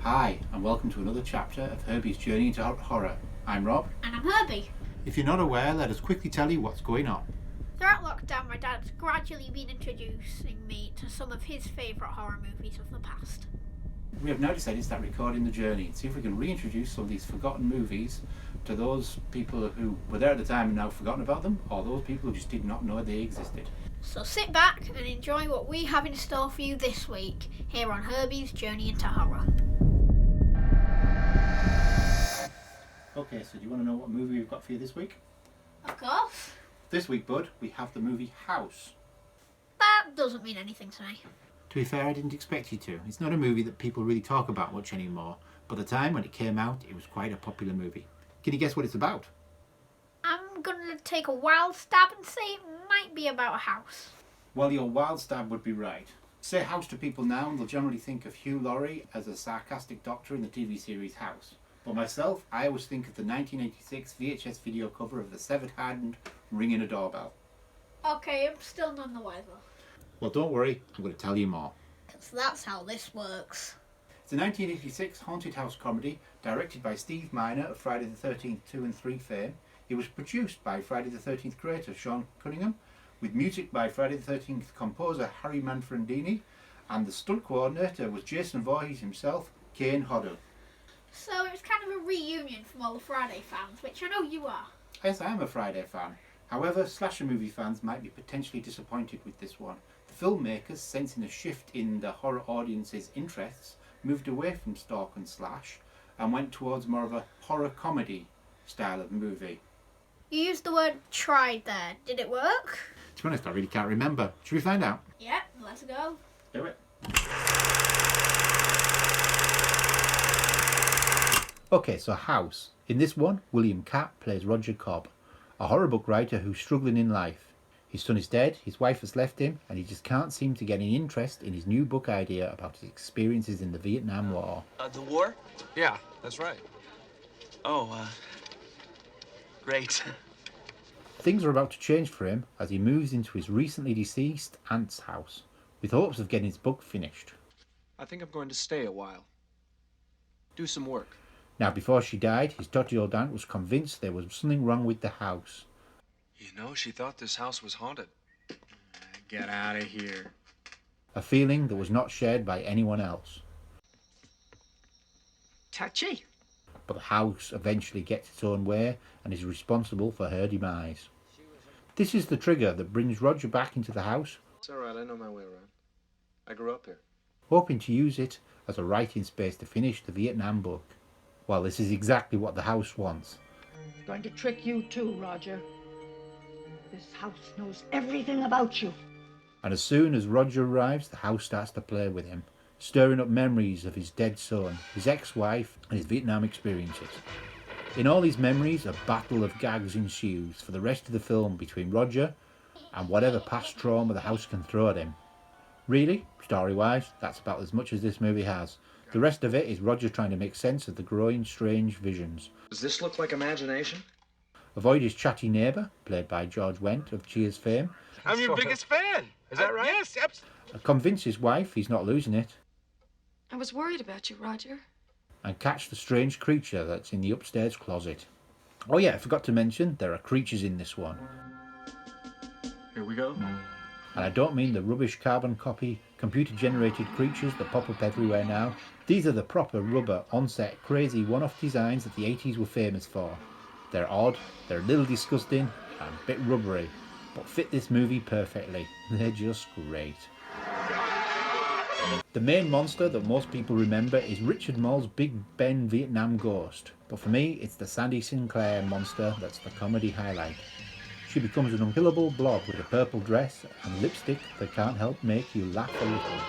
Hi, and welcome to another chapter of Herbie's Journey into Horror. I'm Rob. And I'm Herbie. If you're not aware, let us quickly tell you what's going on. Throughout lockdown, my dad's gradually been introducing me to some of his favourite horror movies of the past. We have now decided to start recording the journey and see if we can reintroduce some of these forgotten movies to those people who were there at the time and now forgotten about them, or those people who just did not know they existed. So sit back and enjoy what we have in store for you this week, here on Herbie's Journey into Horror. Okay, so do you want to know what movie we've got for you this week? Of course. This week, bud, we have the movie House. That doesn't mean anything to me. To be fair, I didn't expect you to. It's not a movie that people really talk about much anymore, but at the time when it came out, it was quite a popular movie. Can you guess what it's about? I'm going to take a wild stab and say it might be about a house. Well, your wild stab would be right. Say House to people now and they'll generally think of Hugh Laurie as a sarcastic doctor in the TV series House. For myself, I always think of the 1986 VHS video cover of the severed hand ringing a doorbell. Okay, I'm still none the wiser. Well, don't worry, I'm going to tell you more. Because that's how this works. It's a 1986 haunted house comedy directed by Steve Miner of Friday the 13th 2 and 3 fame. It was produced by Friday the 13th creator Sean Cunningham, with music by Friday the 13th composer Harry Manfredini, and the stunt coordinator was Jason Voorhees himself, Kane Hodder. So it's kind of a reunion from all the Friday fans, which I know you are. Yes, I am a Friday fan. However, slasher movie fans might be potentially disappointed with this one. The filmmakers, sensing a shift in the horror audience's interests, moved away from stalk and slash and went towards more of a horror comedy style of movie. You used the word tried there. Did it work? To be honest, I really can't remember. Should we find out? Yeah, let's go. Do it. Okay, so House. In this one, William Catt plays Roger Cobb, a horror book writer who's struggling in life. His son is dead, his wife has left him, and he just can't seem to get any interest in his new book idea about his experiences in the Vietnam War. The war? Yeah, that's right. Oh, great. Things are about to change for him as he moves into his recently deceased aunt's house, with hopes of getting his book finished. I think I'm going to stay a while. Do some work. Now, before she died, his dodgy old aunt was convinced there was something wrong with the house. You know, she thought this house was haunted. Get out of here. A feeling that was not shared by anyone else. Touchy. But the house eventually gets its own way and is responsible for her demise. This is the trigger that brings Roger back into the house, It's all right, I know my way around. I grew up here. hoping to use it as a writing space to finish the Vietnam book. Well, this is exactly what the house wants. Going to trick you too, Roger. This house knows everything about you. And as soon as Roger arrives, the house starts to play with him, stirring up memories of his dead son, his ex-wife, and his Vietnam experiences. In all these memories, a battle of gags ensues for the rest of the film between Roger and whatever past trauma the house can throw at him. Really, story-wise, that's about as much as this movie has. The rest of it is Roger trying to make sense of the growing strange visions. Does this look like imagination? Avoid his chatty neighbour, played by George Wendt of Cheers fame, I'm your biggest fan. Is that right? Yes, absolutely. convince his wife he's not losing it, I was worried about you, Roger. and catch the strange creature that's in the upstairs closet. Oh yeah, I forgot to mention, there are creatures in this one. Here we go. And I don't mean the rubbish carbon copy, computer-generated creatures that pop up everywhere now. These are the proper rubber, on-set, crazy one-off designs that the 80s were famous for. They're odd, they're a little disgusting, and a bit rubbery, but fit this movie perfectly. They're just great. The main monster that most people remember is Richard Moll's Big Ben Vietnam ghost, but for me it's the Sandy Sinclair monster that's the comedy highlight. She becomes an unkillable blob with a purple dress and lipstick that can't help make you laugh a little.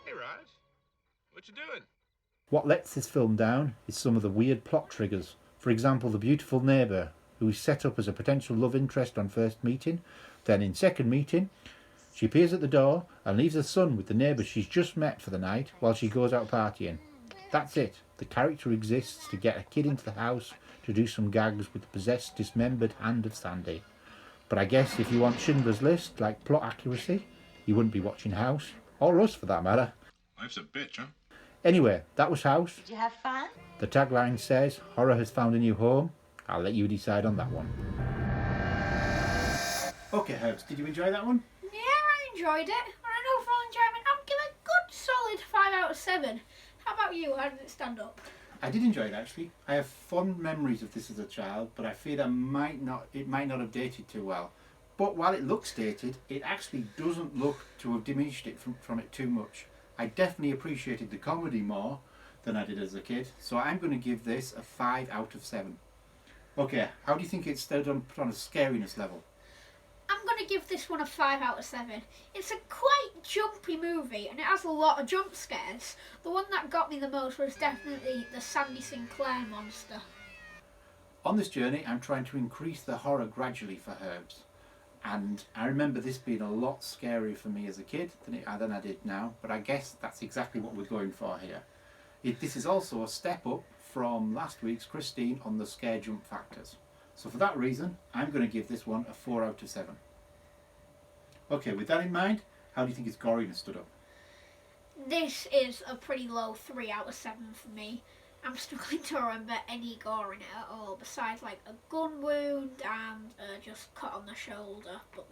Hey, Raj. What you doing? What lets this film down is some of the weird plot triggers. For example, the beautiful neighbour, who is set up as a potential love interest on first meeting. Then in second meeting, she appears at the door and leaves her son with the neighbour she's just met for the night while she goes out partying. That's it. The character exists to get a kid into the house to do some gags with the possessed, dismembered hand of Sandy. But I guess if you want Schindler's List, like plot accuracy, you wouldn't be watching House. Or us, for that matter. Life's a bitch, huh? Anyway, that was House. Did you have fun? The tagline says, horror has found a new home. I'll let you decide on that one. Okay, Herbs, did you enjoy that one? Yeah, I enjoyed it. And an overall enjoyment, I'd give it a good solid 5 out of 7. How about you? How did it stand up? I did enjoy it, actually. I have fond memories of this as a child, but I fear it might not have dated too well. But while it looks dated, it actually doesn't look to have diminished it from it too much. I definitely appreciated the comedy more than I did as a kid, so I'm going to give this a 5 out of 7. Okay, how do you think it's stood on a scariness level? I'm going to give this one a 5 out of 7. It's a quite jumpy movie and it has a lot of jump scares. The one that got me the most was definitely the Sandy Sinclair monster. On this journey, I'm trying to increase the horror gradually for Herbs. And I remember this being a lot scarier for me as a kid than I did now, but I guess that's exactly what we're going for here. This is also a step up from last week's Christine on the scare jump factors. So for that reason, I'm going to give this one a 4 out of 7. Okay, with that in mind, how do you think its goriness stood up? This is a pretty low 3 out of 7 for me. I'm struggling to remember any gore in it at all, besides like a gun wound and just cut on the shoulder. But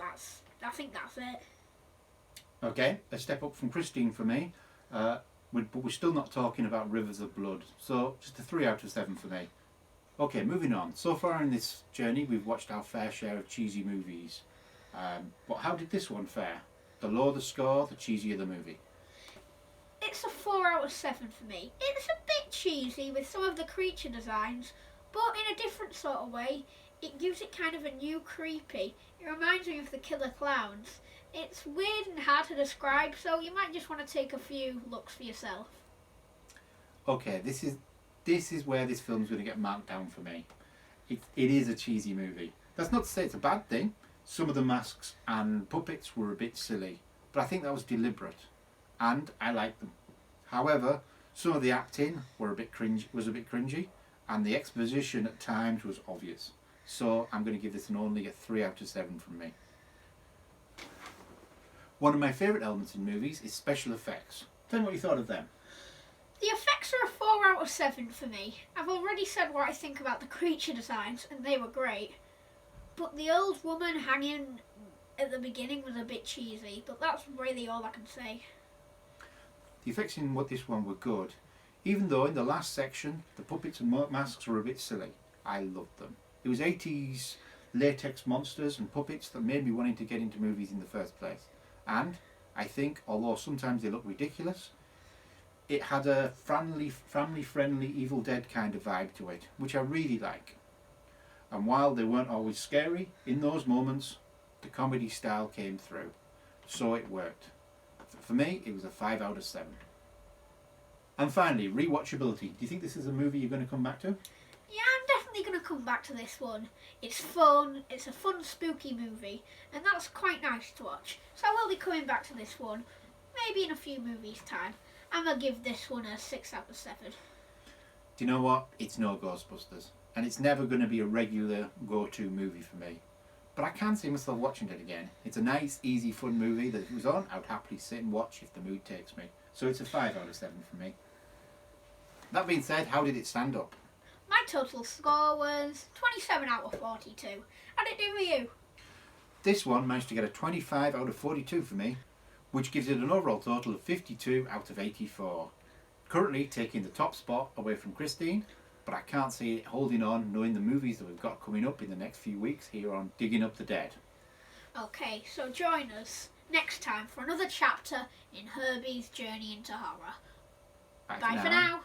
I think that's it. Okay, a step up from Christine for me, but we're still not talking about rivers of blood, so just a 3 out of 7 for me. Okay, moving on. So far in this journey, we've watched our fair share of cheesy movies. But how did this one fare? The lower the score, the cheesier the movie. It's a 4 out of 7 for me. It's a bit cheesy with some of the creature designs, but in a different sort of way. It gives it kind of a new creepy. It reminds me of the Killer Clowns. It's weird and hard to describe, so you might just want to take a few looks for yourself. Okay, this is where this film's going to get marked down for me. It is a cheesy movie. That's not to say it's a bad thing. Some of the masks and puppets were a bit silly, but I think that was deliberate, and I liked them. However, some of the acting was a bit cringy, and the exposition at times was obvious. So I'm going to give this only a 3 out of 7 from me. One of my favourite elements in movies is special effects. Tell me what you thought of them. The effects are a 4 out of 7 for me. I've already said what I think about the creature designs, and they were great. But the old woman hanging at the beginning was a bit cheesy, but that's really all I can say. The effects in this one were good, even though in the last section the puppets and masks were a bit silly. I loved them. It was 80s latex monsters and puppets that made me wanting to get into movies in the first place. And I think, although sometimes they look ridiculous, it had a family-friendly Evil Dead kind of vibe to it, which I really like. And while they weren't always scary, in those moments the comedy style came through. So it worked. For me, it was a 5 out of 7. And finally, rewatchability. Do you think this is a movie you're going to come back to? Yeah, I'm definitely going to come back to this one. It's fun, it's a fun spooky movie, and that's quite nice to watch. So I will be coming back to this one, maybe in a few movies' time. I'm going to give this one a 6 out of 7. Do you know what? It's no Ghostbusters. And it's never going to be a regular go-to movie for me. But I can see myself watching it again. It's a nice, easy, fun movie that if it was on, I would happily sit and watch if the mood takes me. So it's a 5 out of 7 for me. That being said, how did it stand up? My total score was 27 out of 42. How did it do for you? This one managed to get a 25 out of 42 for me, which gives it an overall total of 52 out of 84. Currently taking the top spot away from Christine, but I can't see it holding on knowing the movies that we've got coming up in the next few weeks here on Digging Up the Dead. Okay, so join us next time for another chapter in Herbie's journey into horror. Bye for now.